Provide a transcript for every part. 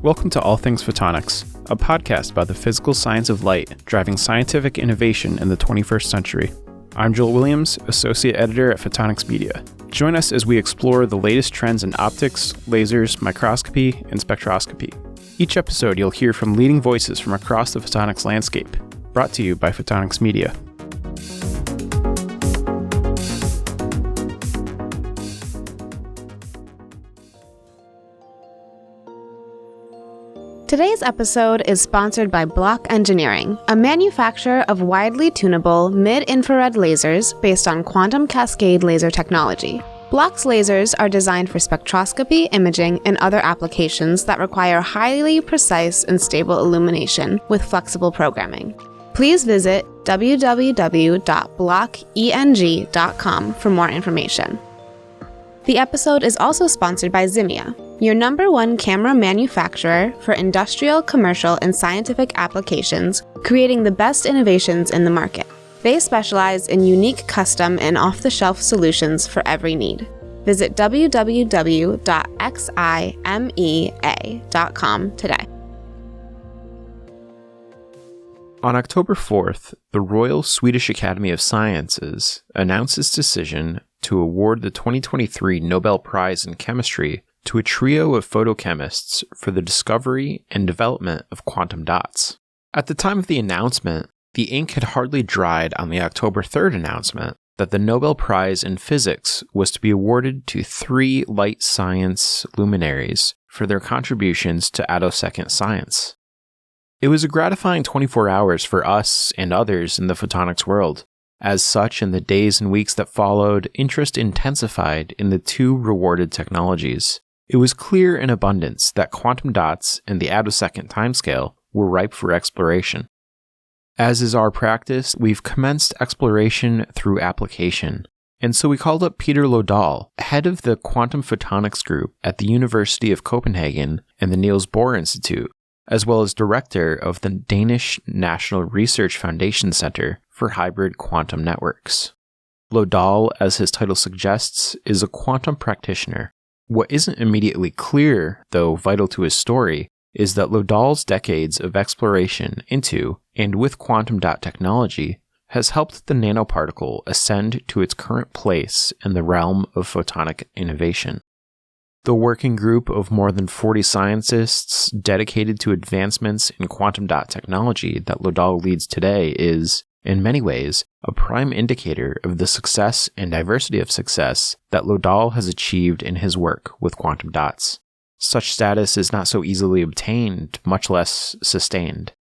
Welcome to All Things Photonics, a podcast about the physical science of light driving scientific innovation in the 21st century. I'm Joel Williams, Associate Editor at Photonics Media. Join us as we explore the latest trends in optics, lasers, microscopy, and spectroscopy. Each episode, you'll hear from leading voices from across the photonics landscape, brought to you by Photonics Media. Today's episode is sponsored by Block Engineering, a manufacturer of widely tunable mid-infrared lasers based on quantum cascade laser technology. Block's lasers are designed for spectroscopy, imaging, and other applications that require highly precise and stable illumination with flexible programming. Please visit www.blockeng.com for more information. The episode is also sponsored by Zimia, your #1 camera manufacturer for industrial, commercial, and scientific applications, creating the best innovations in the market. They specialize in unique custom and off-the-shelf solutions for every need. Visit www.ximea.com today. On October 4th, the Royal Swedish Academy of Sciences announced its decision to award the 2023 Nobel Prize in Chemistry to a trio of photochemists for the discovery and development of quantum dots. At the time of the announcement, the ink had hardly dried on the October 3rd announcement that the Nobel Prize in Physics was to be awarded to 3 light science luminaries for their contributions to attosecond science. It was a gratifying 24 hours for us and others in the photonics world. As such, in the days and weeks that followed, interest intensified in the 2 rewarded technologies. It was clear in abundance that quantum dots and the attosecond timescale were ripe for exploration. As is our practice, we've commenced exploration through application, and so we called up Peter Lodahl, head of the Quantum Photonics Group at the University of Copenhagen and the NielsBohr Institute, as well as director of the Danish National Research Foundation Center for Hybrid Quantum Networks. Lodahl, as his title suggests, is a quantum practitioner. What isn't immediately clear, though vital to his story, is that Lodahl's decades of exploration into and with quantum dot technology has helped the nanoparticle ascend to its current place in the realm of photonic innovation. The working group of more than 40 scientists dedicated to advancements in quantum dot technology that Lodahl leads today is, in many ways, a prime indicator of the success and diversity of success that Lodahl has achieved in his work with quantum dots. Such status is not so easily obtained, much less sustained.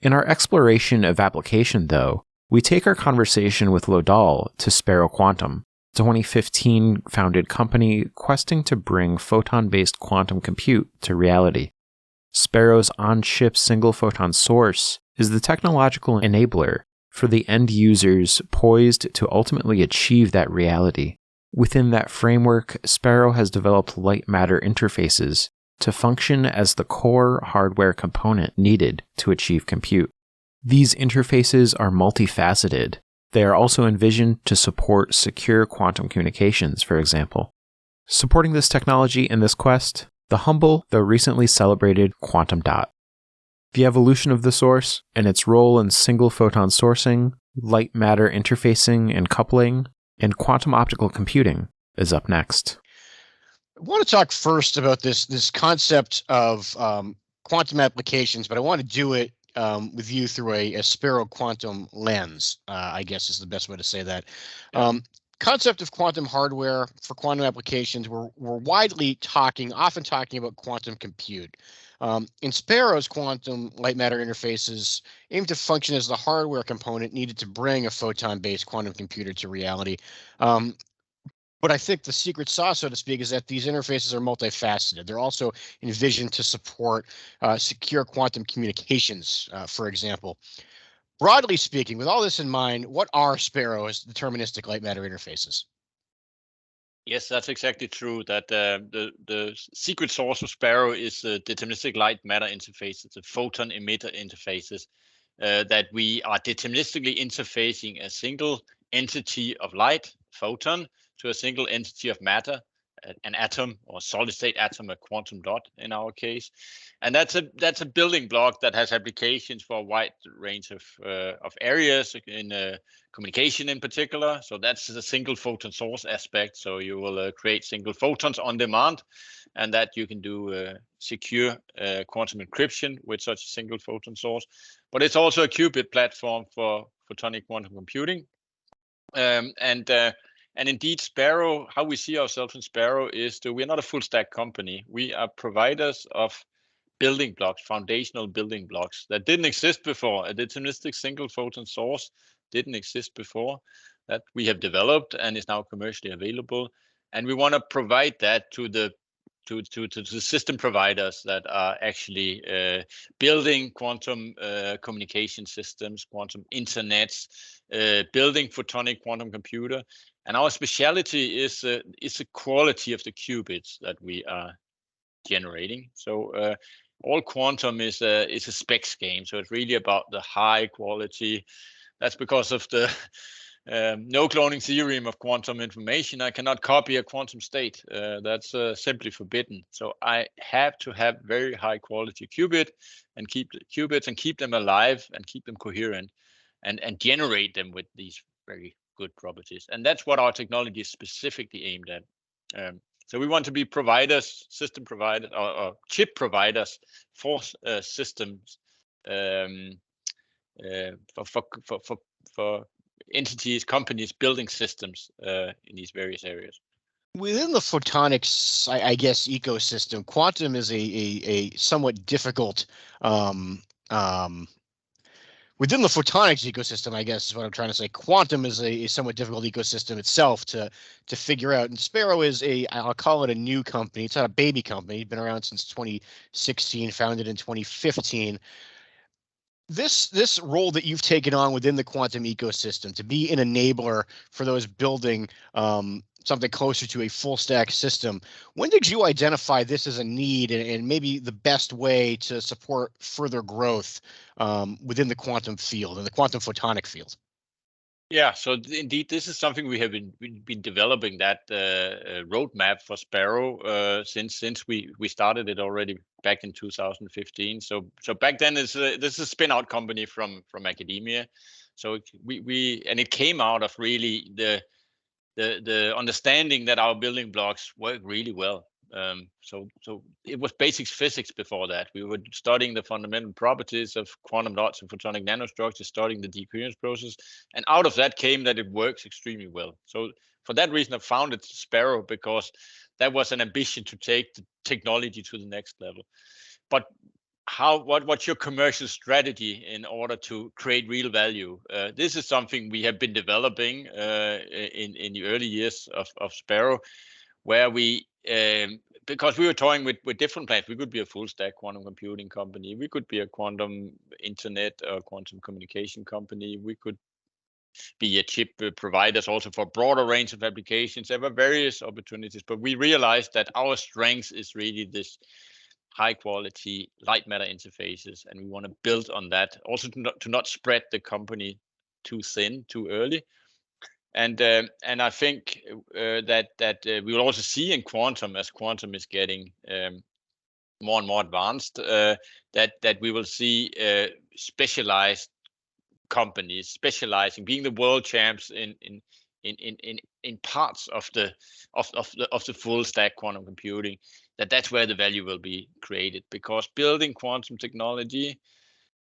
In our exploration of application, though, we take our conversation with Lodahl to Sparrow Quantum, a 2015 founded company questing to bring photon-based quantum compute to reality. Sparrow's on-chip single-photon source is the technological enabler for the end users poised to ultimately achieve that reality. Within that framework, Sparrow has developed light matter interfaces to function as the core hardware component needed to achieve compute. These interfaces are multifaceted. They are also envisioned to support secure quantum communications, for example. Supporting this technology in this quest, the humble, though recently celebrated quantum dot. The evolution of the source and its role in single photon sourcing, light matter interfacing and coupling, and quantum optical computing is up next. I want to talk first about this concept of quantum applications, but I want to do it with you through a Sparrow Quantum lens, I guess is the best way to say that. Concept of quantum hardware for quantum applications, we're widely often talking about quantum compute. In Sparrow's quantum light matter interfaces aim to function as the hardware component needed to bring a photon-based quantum computer to reality. But I think the secret sauce, so to speak, is that these interfaces are multifaceted. They're also envisioned to support secure quantum communications, for example. Broadly speaking, with all this in mind, what are Sparrow's deterministic light matter interfaces? Yes, that's exactly true. That the secret source of Sparrow is the deterministic light matter interfaces, the photon emitter interfaces, that we are deterministically interfacing a single entity of light, photon, to a single entity of matter, an atom or solid state atom, a quantum dot in our case, and that's a building block that has applications for a wide range of areas in communication in particular. So that's the single photon source aspect. So you will create single photons on demand, and that you can do secure quantum encryption with such a single photon source. But it's also a qubit platform for photonic quantum computing. And indeed, Sparrow, how we see ourselves in Sparrow is that we're not a full stack company. We are providers of building blocks, foundational building blocks that didn't exist before. A deterministic single photon source didn't exist before, that we have developed and is now commercially available. And we want to provide that to the system providers that are actually building quantum communication systems, quantum internets, building photonic quantum computer. And our speciality is the quality of the qubits that we are generating. So all quantum is a specs game. So it's really about the high quality. That's because of the no cloning theorem of quantum information. I cannot copy a quantum state. That's simply forbidden. So I have to have very high quality qubit and keep the qubits and keep them alive and keep them coherent and generate them with these very good properties. And that's what our technology is specifically aimed at. So we want to be providers, system providers, or chip providers for systems for entities, companies building systems in these various areas. Within the photonics, I guess, ecosystem, quantum is a somewhat difficult. Within the photonics ecosystem, I guess is what I'm trying to say. Quantum is a somewhat difficult ecosystem itself to figure out. And Sparrow is I'll call it a new company. It's not a baby company. It's been around since 2016, founded in 2015. This role that you've taken on within the quantum ecosystem to be an enabler for those building something closer to a full stack system, when did you identify this as a need and maybe the best way to support further growth within the quantum field and the quantum photonic field? Yeah, so indeed, this is something we have been developing, that roadmap for Sparrow since we started it already back in 2015. So back then this is a spin-out company from academia. So it came out of really the understanding that our building blocks work really well. So it was basic physics before that. We were studying the fundamental properties of quantum dots and photonic nanostructures, studying the decoherence process, and out of that came that it works extremely well. So for that reason, I founded Sparrow, because that was an ambition to take the technology to the next level. But what's your commercial strategy in order to create real value? This is something we have been developing in the early years of Sparrow, where we because we were toying with different plans. We could be a full stack quantum computing company. We could be a quantum internet or quantum communication company. We could be a chip providers also for a broader range of applications. There were various opportunities, but we realized that our strength is really this high quality light matter interfaces, and we want to build on that. Also to not spread the company too thin too early. And I think that we will also see in quantum, as quantum is getting more and more advanced, that we will see specialized companies specializing, being the world champs in parts of the full stack quantum computing. That's where the value will be created, because building quantum technology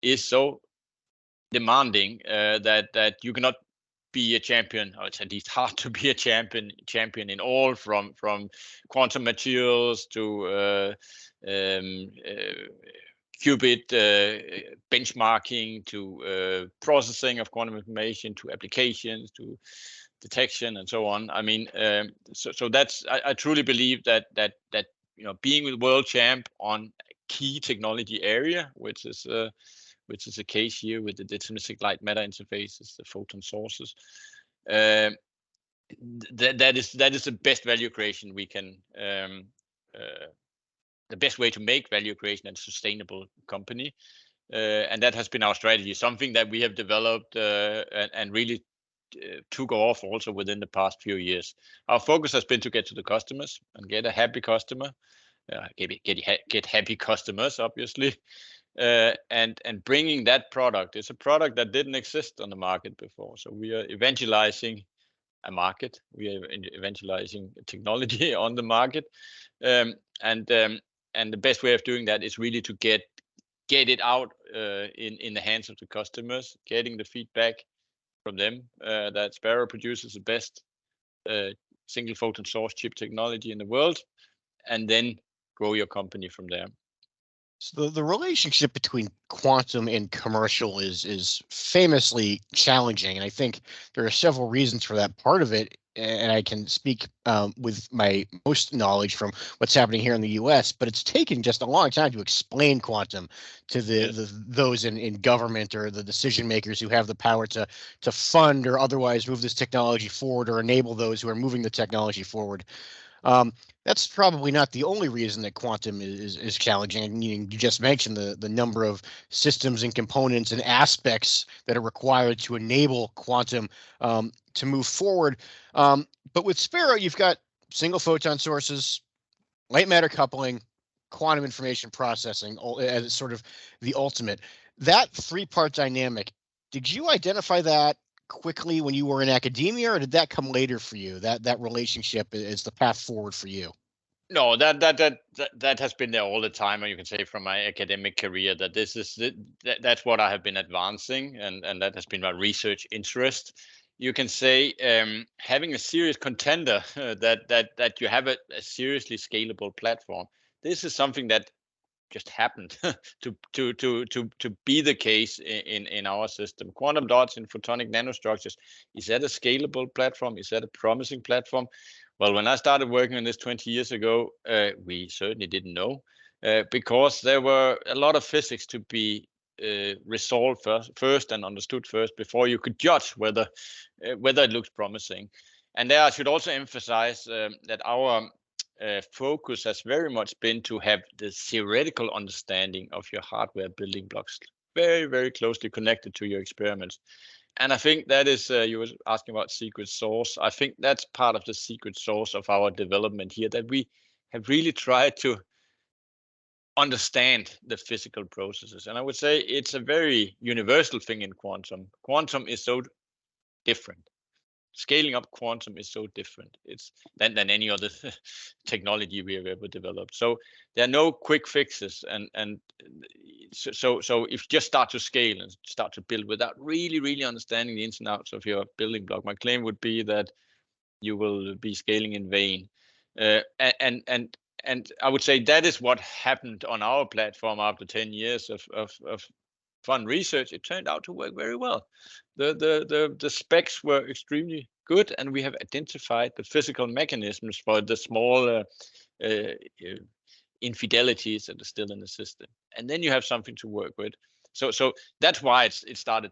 is so demanding that you cannot be a champion, or it's at least hard to be a champion in all, from quantum materials to qubit benchmarking to processing of quantum information, to applications, to detection, and so on. I mean, so that's I truly believe that being with world champ on key technology area, which is the case here with the deterministic light matter interfaces, the photon sources. That is the best value creation we can, the best way to make value creation and sustainable company. And that has been our strategy, something that we have developed and really took off also within the past few years. Our focus has been to get to the customers and get a happy customer, get happy customers, obviously, and bringing that product. It's a product that didn't exist on the market before. So we are evangelizing a market. We are evangelizing technology on the market, and the best way of doing that is really to get it out in the hands of the customers, getting the feedback from them that Sparrow produces the best single photon source chip technology in the world, and then grow your company from there. So the relationship between quantum and commercial is famously challenging, and I think there are several reasons for that. Part of it, and I can speak with my most knowledge from what's happening here in the U.S., but it's taken just a long time to explain quantum to those in government or the decision makers who have the power to fund or otherwise move this technology forward or enable those who are moving the technology forward. That's probably not the only reason that quantum is challenging. And you just mentioned the number of systems and components and aspects that are required to enable quantum to move forward. But with Sparrow, you've got single photon sources, light matter coupling, quantum information processing as sort of the ultimate. That three-part dynamic, did you identify that quickly when you were in academia, or did that come later for you? That relationship is the path forward for you? No, that has been there all the time, and you can say from my academic career that this is that's what I have been advancing, and that has been my research interest. You can say having a serious contender that you have a seriously scalable platform. This is something that just happened to be the case in our system. Quantum dots in photonic nanostructures, is that a scalable platform? Is that a promising platform? Well, when I started working on this 20 years ago, we certainly didn't know because there were a lot of physics to be resolved first and understood first before you could judge whether it looks promising. And there I should also emphasize that our focus has very much been to have the theoretical understanding of your hardware building blocks very, very closely connected to your experiments. And I think that is, you were asking about secret sauce. I think that's part of the secret sauce of our development here, that we have really tried to understand the physical processes. And I would say it's a very universal thing in quantum. Quantum is so different. Scaling up quantum is so different than any other technology we have ever developed. So there are no quick fixes, and so if you just start to scale and start to build without really understanding the ins and outs of your building block, my claim would be that you will be scaling in vain. And I would say that is what happened on our platform after 10 years of fun research. It turned out to work very well. The specs were extremely good, and we have identified the physical mechanisms for the small infidelities that are still in the system. And then you have something to work with. So that's why it started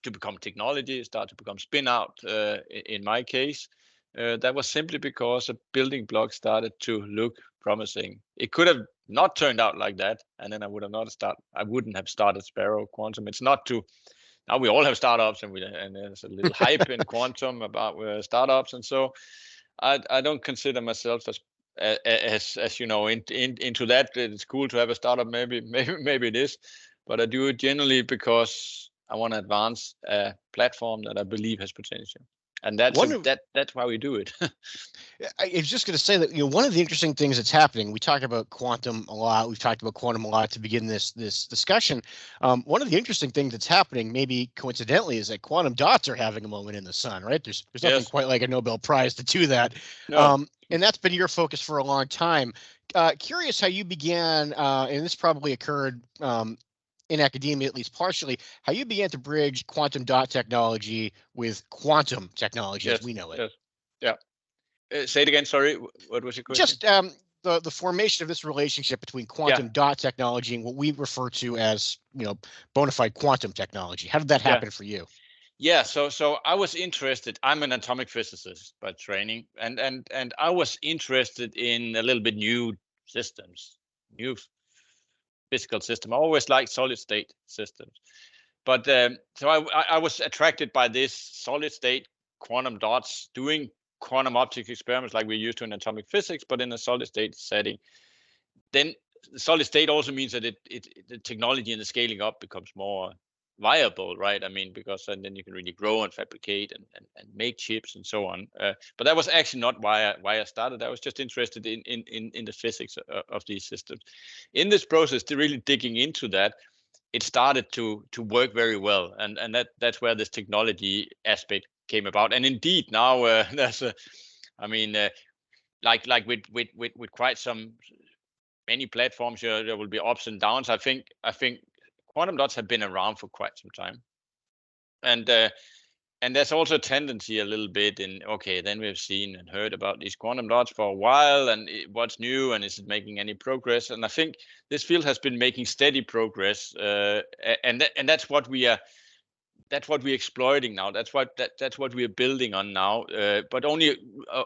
to become technology. It started to become spin out. In my case, that was simply because a building block started to look promising. It could have not turned out like that, and then I wouldn't have started Sparrow Quantum. It's not to now we all have startups, and there's a little hype in quantum about startups, and so I don't consider myself as you know into that. It's cool to have a startup, maybe it is, but I do it generally because I want to advance a platform that I believe has potential. And that's why we do it. I was just going to say that, one of the interesting things that's happening, we talk about quantum a lot. We've talked about quantum a lot to begin this discussion. One of the interesting things that's happening, maybe coincidentally, is that quantum dots are having a moment in the sun, right? There's nothing quite like a Nobel Prize to do that. No. And that's been your focus for a long time. Curious how you began, and this probably occurred in academia, at least partially, how you began to bridge quantum dot technology with quantum technology as we know it. Yes. Yeah. Say it again. Sorry. What was your question? Just the formation of this relationship between quantum dot technology and what we refer to as, bona fide quantum technology. How did that happen for you? Yeah. So I was interested. I'm an atomic physicist by training, and I was interested in a little bit new systems, new physical system. I always liked solid state systems, but so I was attracted by this solid state quantum dots, doing quantum optics experiments like we're used to in atomic physics, but in a solid state setting. Then the solid state also means that the technology and the scaling up becomes more viable, right? I mean, because then you can really grow and fabricate and make chips and so on. But that was actually not why I started. I was just interested in the physics of these systems. In this process, to really digging into that, it started to work very well, and that's where this technology aspect came about. And indeed, now there's like with quite some many platforms, there will be ups and downs. I think quantum dots have been around for quite some time, and there's also a tendency a little bit in, okay, then we've seen and heard about these quantum dots for a while, and what's new, and is it making any progress? And I think this field has been making steady progress, and that's what we're exploiting now. That's what we're building on now. But only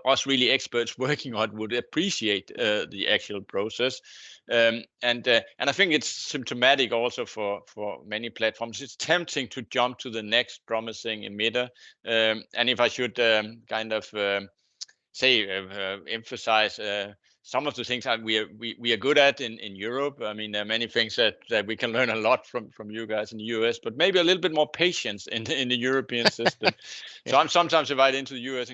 us really experts working on it would appreciate the actual process. And I think it's symptomatic also for many platforms. It's tempting to jump to the next promising emitter. And if I should emphasize some of the things that we are good at in Europe. I mean, there are many things that we can learn a lot from you guys in the US, but maybe a little bit more patience in the European system. Yeah. So I'm sometimes invited into the US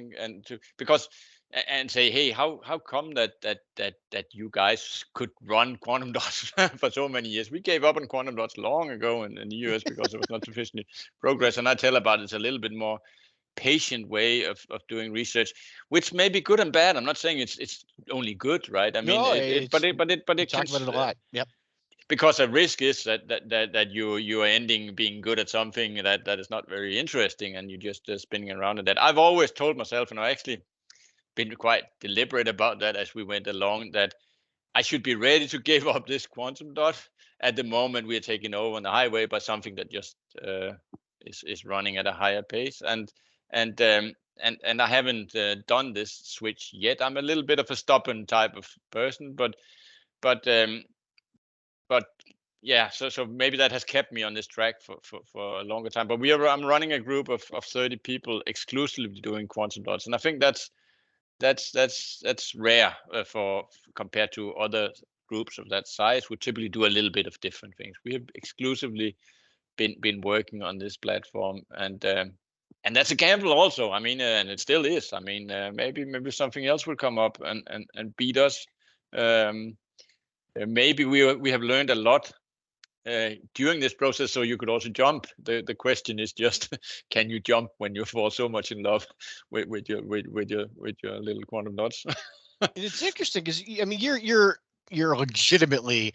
and say, hey, how come that you guys could run quantum dots for so many years? We gave up on quantum dots long ago in the US because there was not sufficient progress. And I tell about it's a little bit more patient way of doing research, which may be good and bad. I'm not saying it's only good, right? I mean, but it talk about it a lot. Yep. Because a risk is that you are ending being good at something that is not very interesting, and you're just spinning around in that. I've always told myself, and I actually been quite deliberate about that as we went along, that I should be ready to give up this quantum dot at the moment we are taking over on the highway by something that just is running at a higher pace. And I haven't done this switch yet. I'm a little bit of a stubborn type of person, but yeah. So maybe that has kept me on this track for a longer time. But I'm running a group of 30 people exclusively doing quantum dots, and I think that's rare for compared to other groups of that size who typically do a little bit of different things. We have exclusively been working on this platform, and that's a gamble also. I mean, and it still is. I mean, maybe something else will come up and beat us. Maybe we have learned a lot during this process, so you could also jump. The question is just, can you jump when you fall so much in love with your little quantum dots? It's interesting because I mean you're legitimately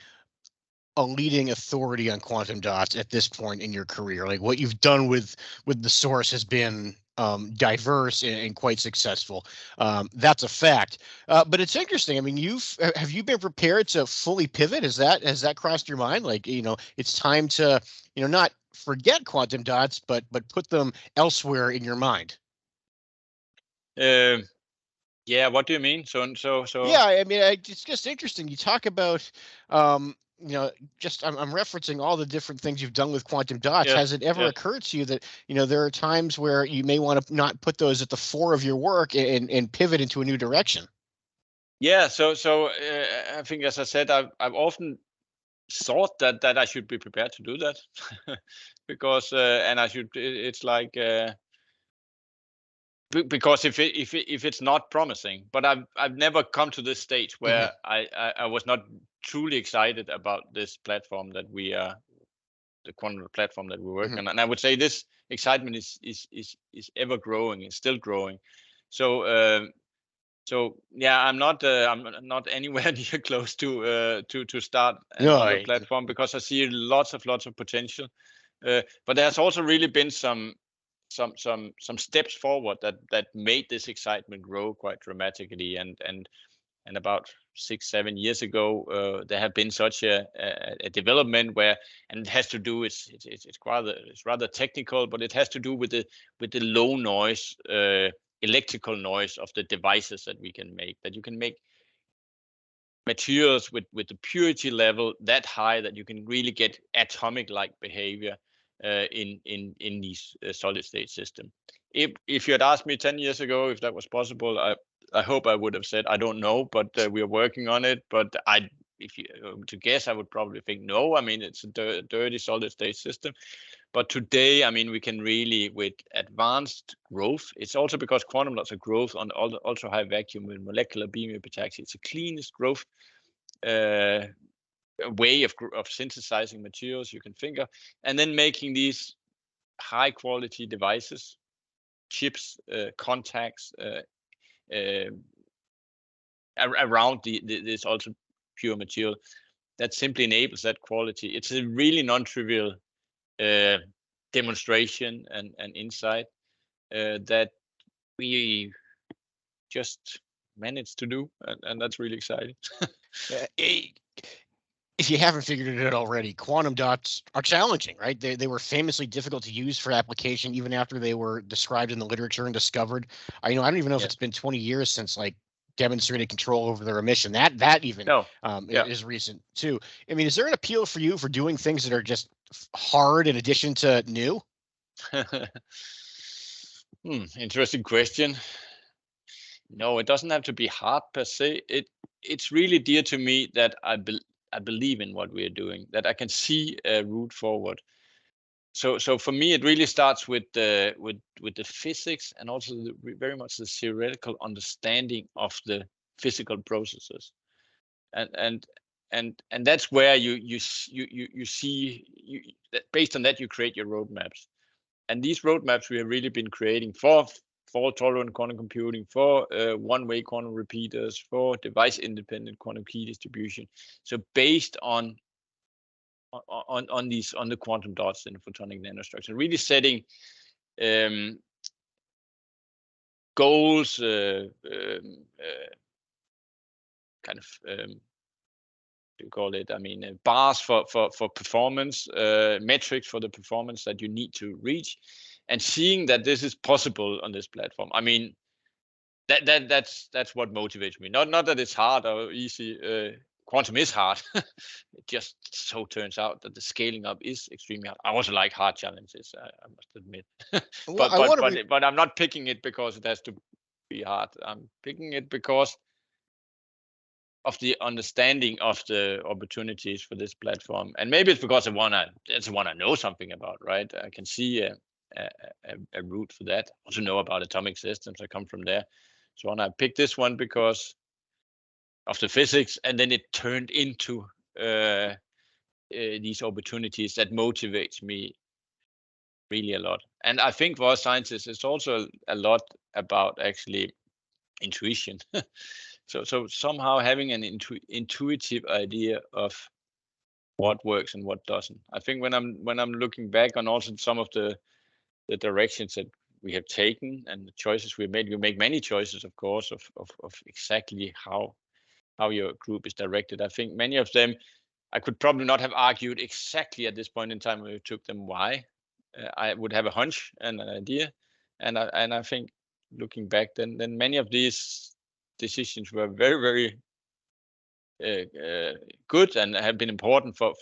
a leading authority on quantum dots at this point in your career. Like what you've done with the source has been diverse and quite successful. That's a fact. But it's interesting. I mean, have you been prepared to fully pivot? Has that crossed your mind? Like, it's time to, not forget quantum dots, but put them elsewhere in your mind. Yeah. What do you mean? So. Yeah, I mean, it's just interesting. You talk about, I'm referencing all the different things you've done with quantum dots. Has it ever occurred to you that, there are times where you may want to not put those at the fore of your work and pivot into a new direction? Yeah. So I think, as I said, I've often thought that I should be prepared to do that because, and I should, it's like, because if it's not promising, but I've never come to this stage where I was not truly excited about this platform that we are, the quantum platform that we're working on, and I would say this excitement is ever growing. It's still growing. So yeah, I'm not anywhere near close to start another platform because I see lots of potential, but there's also really been some steps forward that made this excitement grow quite dramatically, and about 6-7 years ago there have been such a development where, and it has to do, it's rather technical, but it has to do with the low noise electrical noise of the devices that we can make, that you can make materials with the purity level that high that you can really get atomic like behavior in these solid state system. if you had asked me 10 years ago if that was possible, I hope I would have said I don't know, but we are working on it. But if you to guess, I would probably think no. I mean, it's a dirty solid state system. But today, I mean, we can really, with advanced growth, it's also because quantum dots are growth on ultra high vacuum with molecular beam epitaxy. It's the cleanest growth way of synthesizing materials you can think of, and then making these high quality devices, chips, contacts around this ultra pure material that simply enables that quality. It's a really non-trivial demonstration and insight that we just managed to do, and that's really exciting. If you haven't figured it out already, quantum dots are challenging, right? They were famously difficult to use for application even after they were described in the literature and discovered. I don't even know if it's been 20 years since like demonstrated control over their emission. That even is recent too. I mean, is there an appeal for you for doing things that are just hard in addition to new? Interesting question. No, it doesn't have to be hard per se. It's really dear to me that I believe in what we are doing, that I can see a route forward. So for me, it really starts with the physics and also very much the theoretical understanding of the physical processes, and that's where you see based on that you create your roadmaps, and these roadmaps we have really been creating for fault-tolerant quantum computing, for one-way quantum repeaters, for device-independent quantum key distribution. So based on the quantum dots in the photonic nanostructure, really setting goals, kind of you call it, I mean, bars for performance, metrics for the performance that you need to reach, and seeing that this is possible on this platform. I mean, that's what motivates me. Not that it's hard or easy. Quantum is hard. It just so turns out that the scaling up is extremely hard. I also like hard challenges, I must admit. But I'm not picking it because it has to be hard. I'm picking it because of the understanding of the opportunities for this platform, and maybe it's because it's the one I know something about, right? I can see a route for that. I also know about atomic systems. I come from there, so I picked this one because of the physics, and then it turned into these opportunities that motivates me really a lot. And I think for us scientists, it's also a lot about actually intuition. So somehow having an intuitive idea of what works and what doesn't. I think when I'm looking back on also some of the directions that we have taken and the choices we made, we make many choices, of course, of exactly how your group is directed. I think many of them I could probably not have argued exactly at this point in time when we took them why. I would have a hunch and an idea, and I think looking back, then many of these decisions were very, very good and have been important for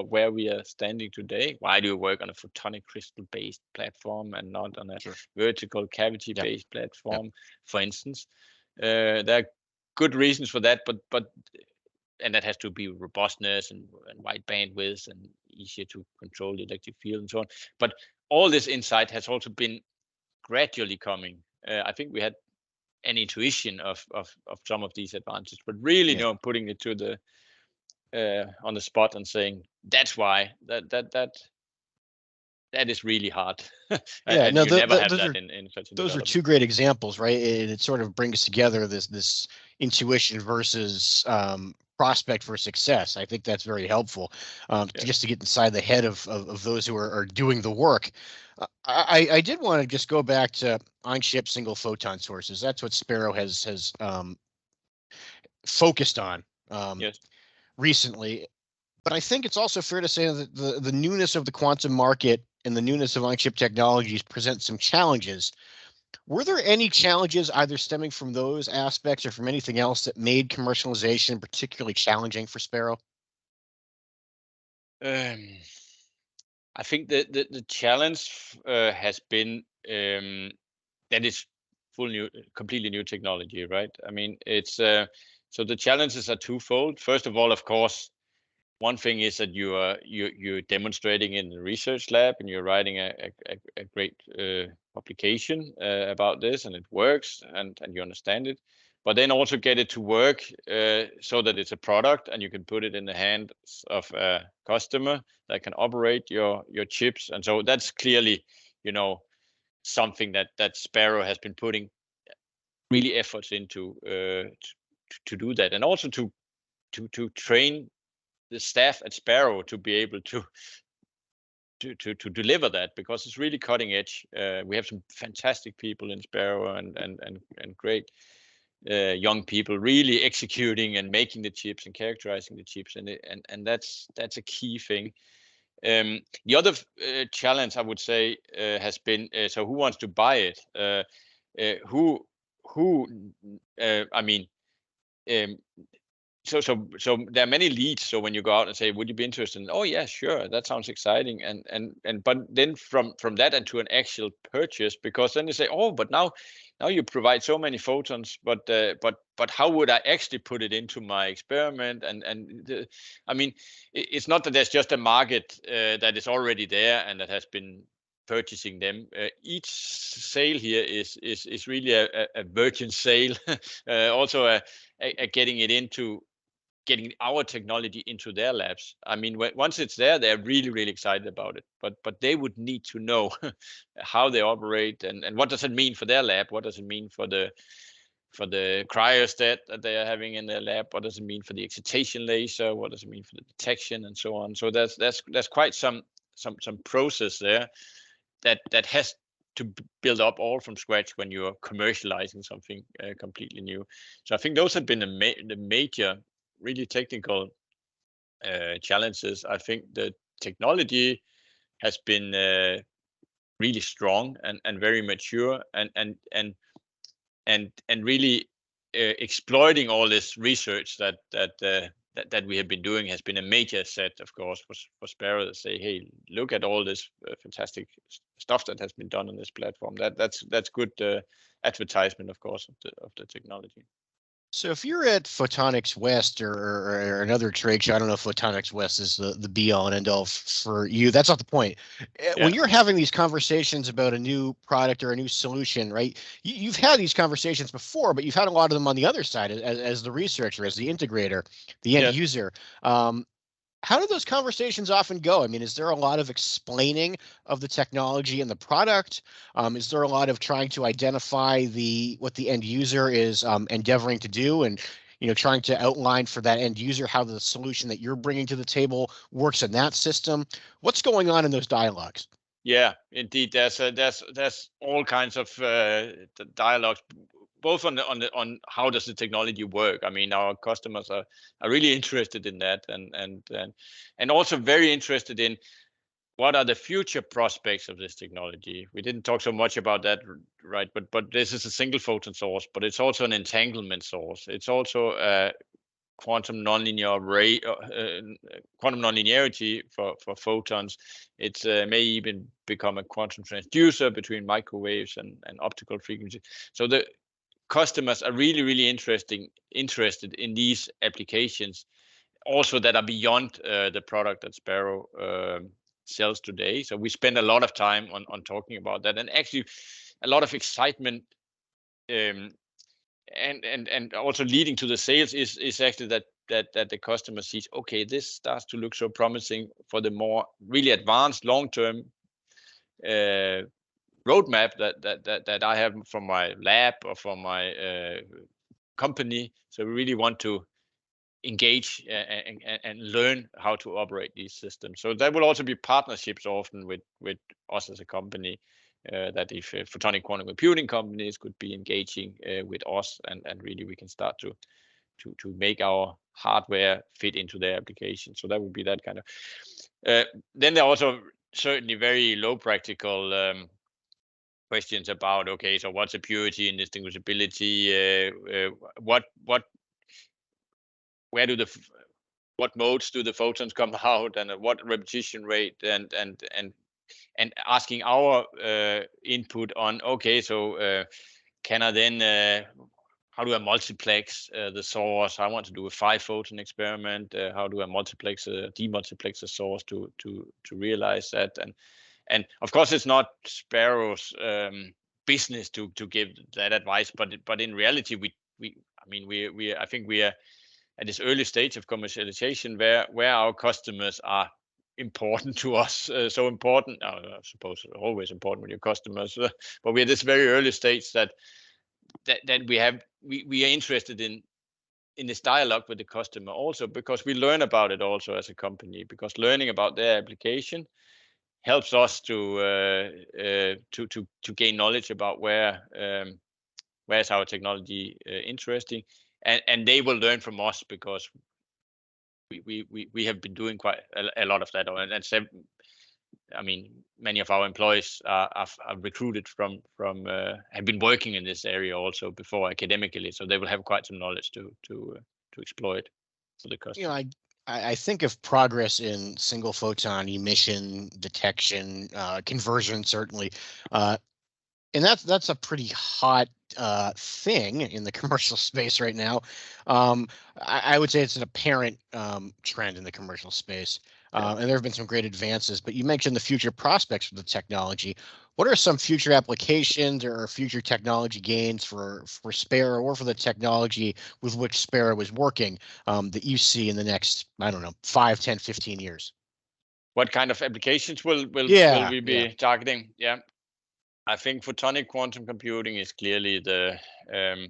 where we are standing today. Why do you work on a photonic crystal-based platform and not on a vertical cavity-based platform, for instance? There are good reasons for that, but and that has to be robustness and wide bandwidth and easier to control the electric field and so on. But all this insight has also been gradually coming. I think we had an intuition of some of these advantages, but really, putting it to the on the spot and saying that's why that is really hard. Yeah, and no, you never have that in such a those are two great examples, right? It sort of brings together this intuition versus prospect for success. I think that's very helpful, just to get inside the head of those who are doing the work. I did want to just go back to on-chip single photon sources. That's what Sparrow has focused on recently. But I think it's also fair to say that the newness of the quantum market and the newness of on-chip technologies present some challenges. Were there any challenges either stemming from those aspects or from anything else that made commercialization particularly challenging for Sparrow? I think the challenge has been that is completely new technology, right? I mean, it's so the challenges are twofold. First of all, of course, one thing is that you're demonstrating in the research lab and you're writing a great publication about this, and it works, and you understand it. But then also get it to work so that it's a product and you can put it in the hands of a customer that can operate your chips. And so that's clearly, something that Sparrow has been putting really efforts into to do that, and also to train the staff at Sparrow to be able to deliver that, because it's really cutting edge. We have some fantastic people in Sparrow and great young people really executing and making the chips and characterizing the chips, and that's a key thing. The other challenge I would say has been so who wants to buy it? I mean. So there are many leads. So when you go out and say, would you be interested in, oh yeah, sure, that sounds exciting, and but then from that and to an actual purchase, because then they say, oh, but now you provide so many photons, but how would I actually put it into my experiment? I mean, it's not that there's just a market that is already there and that has been purchasing them. Each sale here is really a virgin sale, also a getting our technology into their labs. I mean, once it's there, they're really, really excited about it. But they would need to know how they operate and what does it mean for their lab? What does it mean for the cryostat that they are having in their lab? What does it mean for the excitation laser? What does it mean for the detection and so on? So there's quite some process there that has to build up all from scratch when you are commercializing something completely new. So I think those have been the major, really technical challenges. I think the technology has been really strong and very mature, and really exploiting all this research that we have been doing has been a major asset, of course, for Sparrow to say, hey, look at all this fantastic stuff that has been done on this platform. That's good advertisement, of course, of the technology. So if you're at Photonics West or another trade show, I don't know if Photonics West is the be all and end all for you. That's not the point. Yeah. When you're having these conversations about a new product or a new solution, right? You've had these conversations before, but you've had a lot of them on the other side as the researcher, as the integrator, the end user. How do those conversations often go? I mean, is there a lot of explaining of the technology and the product? Is there a lot of trying to identify what the end user is endeavoring to do, and trying to outline for that end user how the solution that you're bringing to the table works in that system? What's going on in those dialogues? Yeah, indeed. There's all kinds of dialogues, both on how does the technology work. I mean, our customers are really interested in that, and also very interested in what are the future prospects of this technology. We didn't talk so much about that, right? But this is a single photon source, but it's also an entanglement source. It's also a quantum nonlinear array, quantum nonlinearity for photons. It may even become a quantum transducer between microwaves and optical frequency. So the customers are really, really interested in these applications, also that are beyond the product that Sparrow sells today. So we spend a lot of time on talking about that, and actually a lot of excitement. And also leading to the sales is actually that the customer sees, okay, this starts to look so promising for the more really advanced long-term roadmap that I have from my lab or from my company. So we really want to engage and learn how to operate these systems. So there will also be partnerships often with us as a company. That if photonic quantum computing companies could be engaging with us, and really we can start to make our hardware fit into their application. So that would be that kind of. Then there are also certainly very low practical questions about, okay, so what's the purity and distinguishability? What modes do the photons come out, and at what repetition rate, and and asking our input on, okay, so can I then how do I multiplex the source? I want to do a 5-photon experiment. How do I demultiplex the source to realize that? And of course, it's not Sparrow's business to give that advice, but in reality, I think we are at this early stage of commercialization where our customers are important to us. So important, I suppose, always important with your customers, but we're at this very early stage that we are interested in this dialogue with the customer also, because we learn about it also as a company, because learning about their application helps us to gain knowledge about where's our technology interesting, and they will learn from us, because we have been doing quite a lot of that, and many of our employees are recruited from have been working in this area also before academically, so they will have quite some knowledge to exploit for the customer. I think of progress in single photon emission detection, conversion, certainly, and that's a pretty hot thing in the commercial space right now. I would say it's an apparent trend in the commercial space, and there have been some great advances. But you mentioned the future prospects for the technology. What are some future applications or future technology gains for Sparrow, or for the technology with which Sparrow is working, that you see in the next, 5, 10, 15 years? What kind of applications will we be targeting? Yeah. I think photonic quantum computing is clearly the where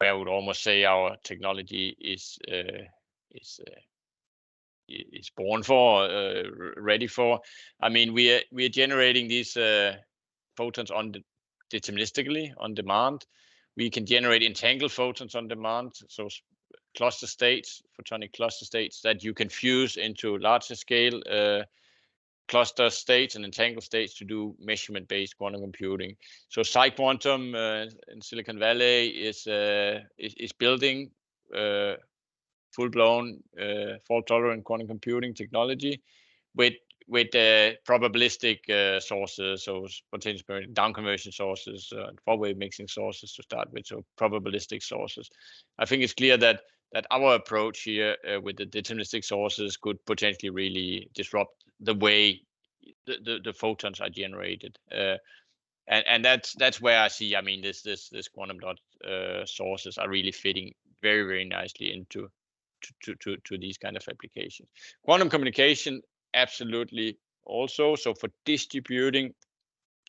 I would almost say our technology is born for, ready for. We are generating these photons deterministically on demand. We can generate entangled photons on demand, so cluster states, photonic cluster states that you can fuse into larger scale cluster states and entangled states to do measurement-based quantum computing. So PsiQuantum in Silicon Valley is building full-blown fault-tolerant quantum computing technology with probabilistic sources, so potential down conversion sources, four-way mixing sources to start with, so probabilistic sources. I think it's clear that our approach here with the deterministic sources could potentially really disrupt the way the photons are generated, and that's where I see. This quantum dot sources are really fitting very, very nicely into to these kind of applications. Quantum communication, absolutely also. So for distributing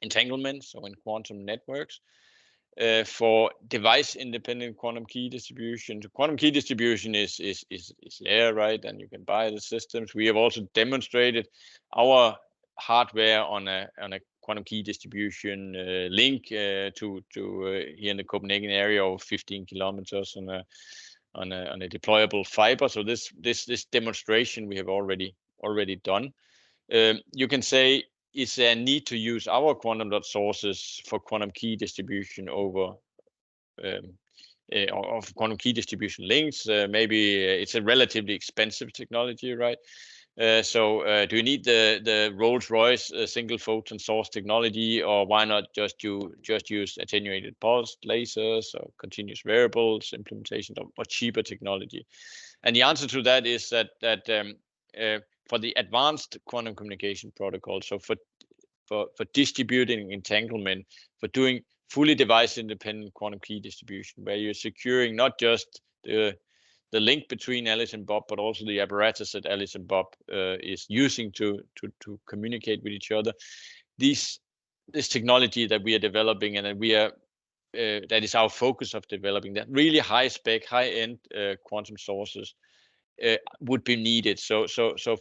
entanglement, so in quantum networks, for device-independent quantum key distribution. So quantum key distribution is there, right? And you can buy the systems. We have also demonstrated our hardware on a quantum key distribution link to here in the Copenhagen area of 15 kilometers on a deployable fiber. So this demonstration we have already done. You can say, is there a need to use our quantum dot sources for quantum key distribution over of quantum key distribution links? Maybe it's a relatively expensive technology, right? So do you need the Rolls-Royce single photon source technology, or why not just use attenuated pulsed lasers or continuous variables implementation or cheaper technology? And the answer to that is that for the advanced quantum communication protocol, so for distributing entanglement, for doing fully device-independent quantum key distribution, where you're securing not just the link between Alice and Bob, but also the apparatus that Alice and Bob is using to communicate with each other. This technology that we are developing, and that we are that is our focus of developing, that really high spec, high end quantum sources would be needed. So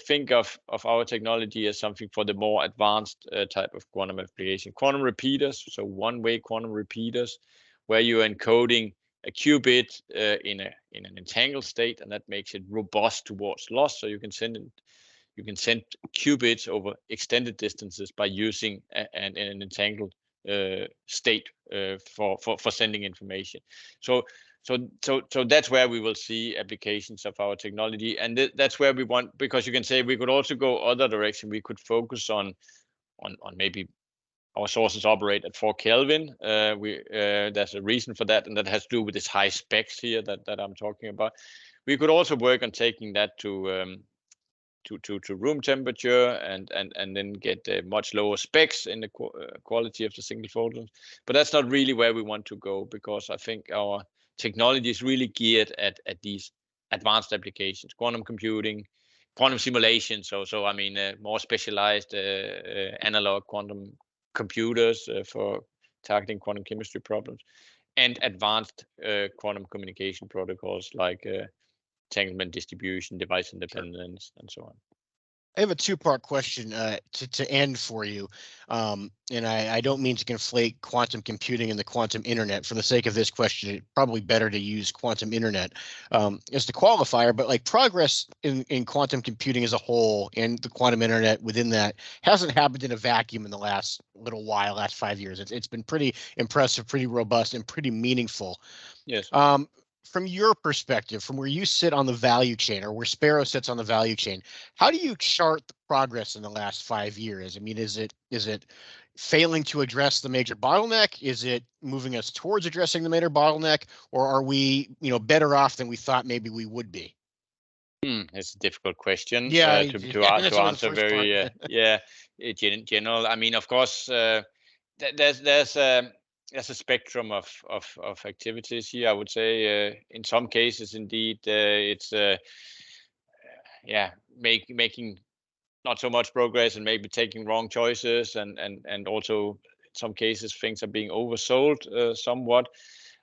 think of our technology as something for the more advanced type of quantum application. Quantum repeaters, so one-way quantum repeaters, where you're encoding a qubit in an entangled state, and that makes it robust towards loss. So you can send qubits over extended distances by using an entangled state for sending information. So so that's where we will see applications of our technology, and that's where we want, because you can say we could also go other direction. We could focus on maybe our sources operate at 4 Kelvin. There's a reason for that, and that has to do with this high specs here that I'm talking about. We could also work on taking that to room temperature and then get much lower specs in the quality of the single photons. But that's not really where we want to go, because I think our technology is really geared at these advanced applications, quantum computing, quantum simulation. So I mean, more specialized analog quantum computers for targeting quantum chemistry problems, and advanced quantum communication protocols like entanglement distribution, device independence, and so on. I have a two-part question to end for you, and I don't mean to conflate quantum computing and the quantum internet. For the sake of this question, it's probably better to use quantum internet as the qualifier, but like progress in quantum computing as a whole and the quantum internet within that hasn't happened in a vacuum in the last little while, last 5 years. It's been pretty impressive, pretty robust, and pretty meaningful. Yes. From your perspective, from where you sit on the value chain, or where Sparrow sits on the value chain, how do you chart the progress in the last 5 years? I mean, is it failing to address the major bottleneck? Is it moving us towards addressing the major bottleneck, or are we, better off than we thought maybe we would be? It's a difficult question. Yeah, to answer very general. I mean, of course, there's a spectrum of activities here. I would say in some cases, indeed, it's making not so much progress and maybe taking wrong choices, and also in some cases things are being oversold somewhat.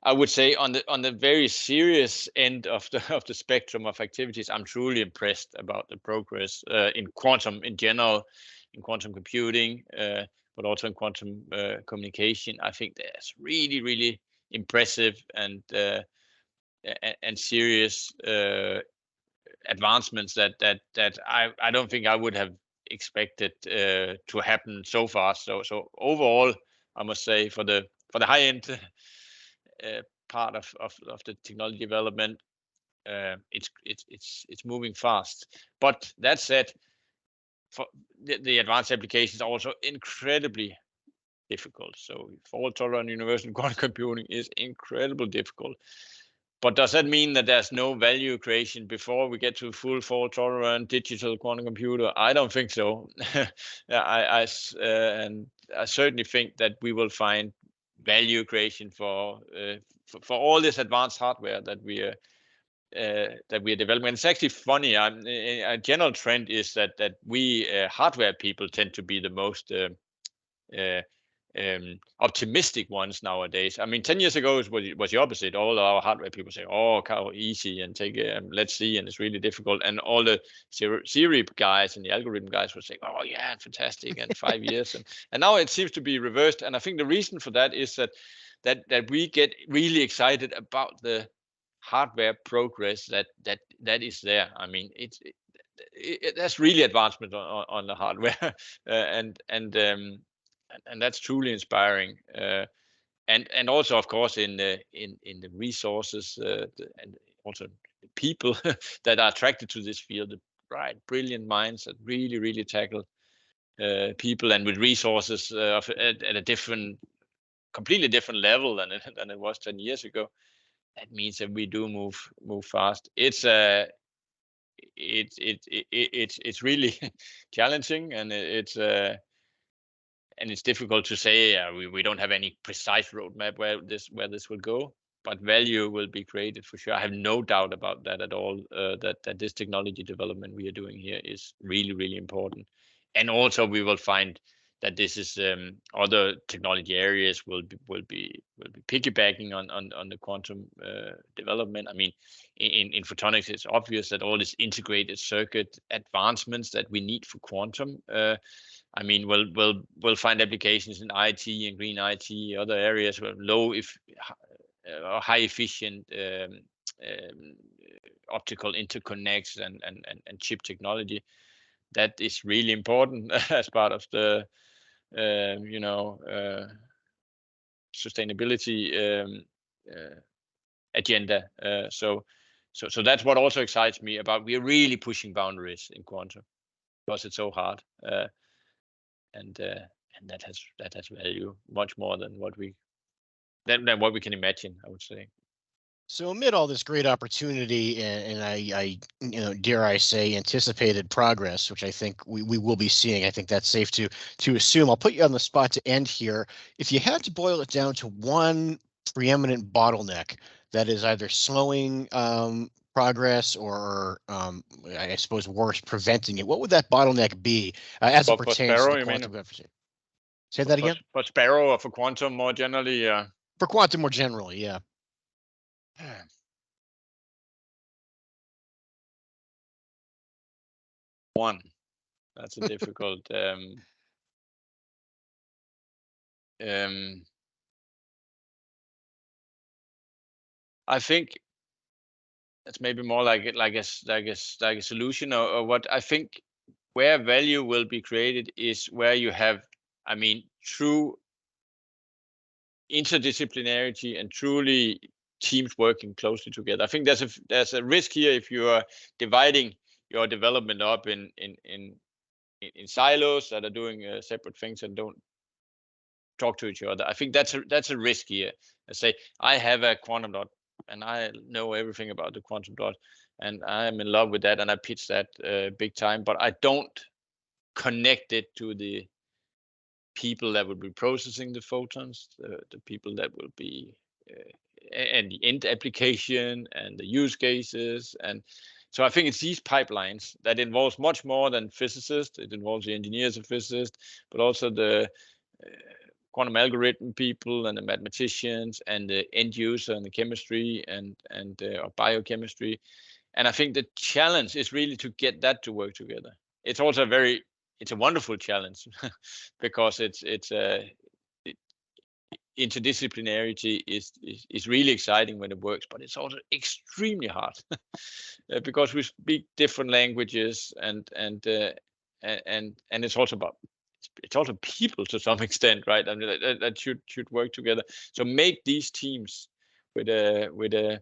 I would say on the very serious end of the spectrum of activities, I'm truly impressed about the progress in quantum in general, in quantum computing, but also in quantum communication. I think that's really, really impressive and serious advancements that I don't think I would have expected to happen so fast. So overall, I must say for the high end part of the technology development, it's moving fast. But that said, for the advanced applications are also incredibly difficult. So fault-tolerant universal quantum computing is incredibly difficult. But does that mean that there's no value creation before we get to full fault-tolerant digital quantum computer? I don't think so. I certainly think that we will find value creation for all this advanced hardware that we are developing. And it's actually funny. A general trend is that we hardware people tend to be the most optimistic ones nowadays. I mean, 10 years ago it was the opposite. All our hardware people say, "Oh, how easy, and take let's see," and it's really difficult. And all the theory guys and the algorithm guys would say, "Oh yeah, fantastic," and 5 years. And now it seems to be reversed. And I think the reason for that is that we get really excited about the hardware progress that is there. I mean, that's really advancement on the hardware, and that's truly inspiring. And also, of course, in the resources and also the people that are attracted to this field, the bright, brilliant minds that really tackle people, and with resources at a completely different level than it was 10 years ago. That means that we do move fast. It's really challenging, and it's difficult to say. We don't have any precise roadmap where this will go, but value will be created for sure. I have no doubt about that at all. That this technology development we are doing here is really important, and also we will find that this is other technology areas will be piggybacking on the quantum development. I mean, in photonics, it's obvious that all these integrated circuit advancements that we need for quantum, I mean, we'll find applications in IT and green IT, other areas where high efficient optical interconnects and chip technology. That is really important as part of the sustainability agenda. So that's what also excites me about. We are really pushing boundaries in quantum because it's so hard, and that has value much more than what we can imagine, I would say. So amid all this great opportunity and I dare I say, anticipated progress, which I think we will be seeing, I think that's safe to assume. I'll put you on the spot to end here. If you had to boil it down to one preeminent bottleneck that is either slowing progress or I suppose worse, preventing it, what would that bottleneck be as it pertains Sparrow, to the quantum opportunity? Say that again? For Sparrow or for quantum more generally? For quantum more generally, yeah. One. That's a difficult. I think that's maybe more like a solution or what I think where value will be created is where you have, I mean, true interdisciplinarity and truly teams working closely together. I think there's a risk here if you are dividing your development up in silos that are doing separate things and don't talk to each other. I think that's a risk here. I say I have a quantum dot and I know everything about the quantum dot and I'm in love with that and I pitch that big time, but I don't connect it to the people that will be processing the photons, the people that will be and the end application and the use cases. And so I think it's these pipelines that involves much more than physicists. It involves the engineers and physicists, but also the quantum algorithm people and the mathematicians and the end user and the chemistry and biochemistry. And I think the challenge is really to get that to work together. It's also it's a wonderful challenge because interdisciplinarity is really exciting when it works, but it's also extremely hard because we speak different languages and it's also people to some extent, right? I mean that should work together. So make these teams with a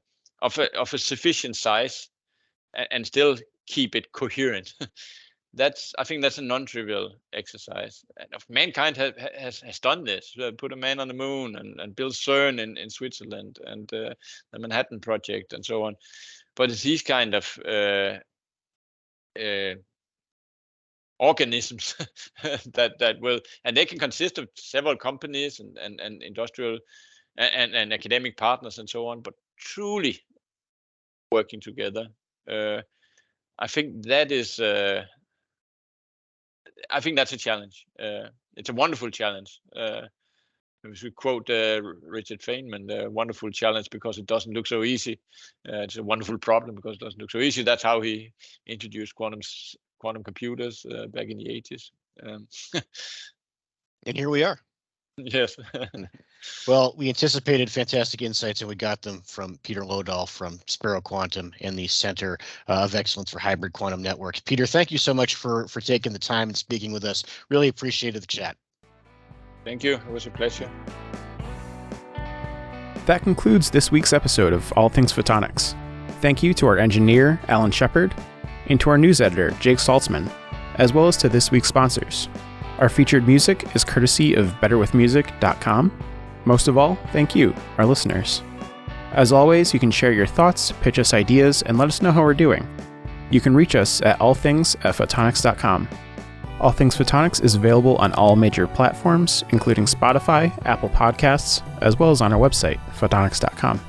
sufficient size and still keep it coherent. I think that's a non-trivial exercise. And if mankind has done this, put a man on the moon and built CERN in Switzerland and the Manhattan Project and so on. But it's these kind of organisms that will, and they can consist of several companies and industrial and academic partners and so on, but truly working together. I think that is. I think that's a challenge. It's a wonderful challenge. If we quote Richard Feynman, the wonderful challenge because it doesn't look so easy. It's a wonderful problem because it doesn't look so easy. That's how he introduced quantum computers back in the 80s. And here we are. Yes. Well, we anticipated fantastic insights, and we got them from Peter Lodahl from Sparrow Quantum and the Center of Excellence for Hybrid Quantum Networks. Peter, thank you so much for taking the time and speaking with us. Really appreciated the chat. Thank you. It was a pleasure. That concludes this week's episode of All Things Photonics. Thank you to our engineer, Alan Shepard, and to our news editor, Jake Saltzman, as well as to this week's sponsors. Our featured music is courtesy of betterwithmusic.com. Most of all, thank you, our listeners. As always, you can share your thoughts, pitch us ideas, and let us know how we're doing. You can reach us at allthings@photonics.com. All Things Photonics is available on all major platforms, including Spotify, Apple Podcasts, as well as on our website, photonics.com.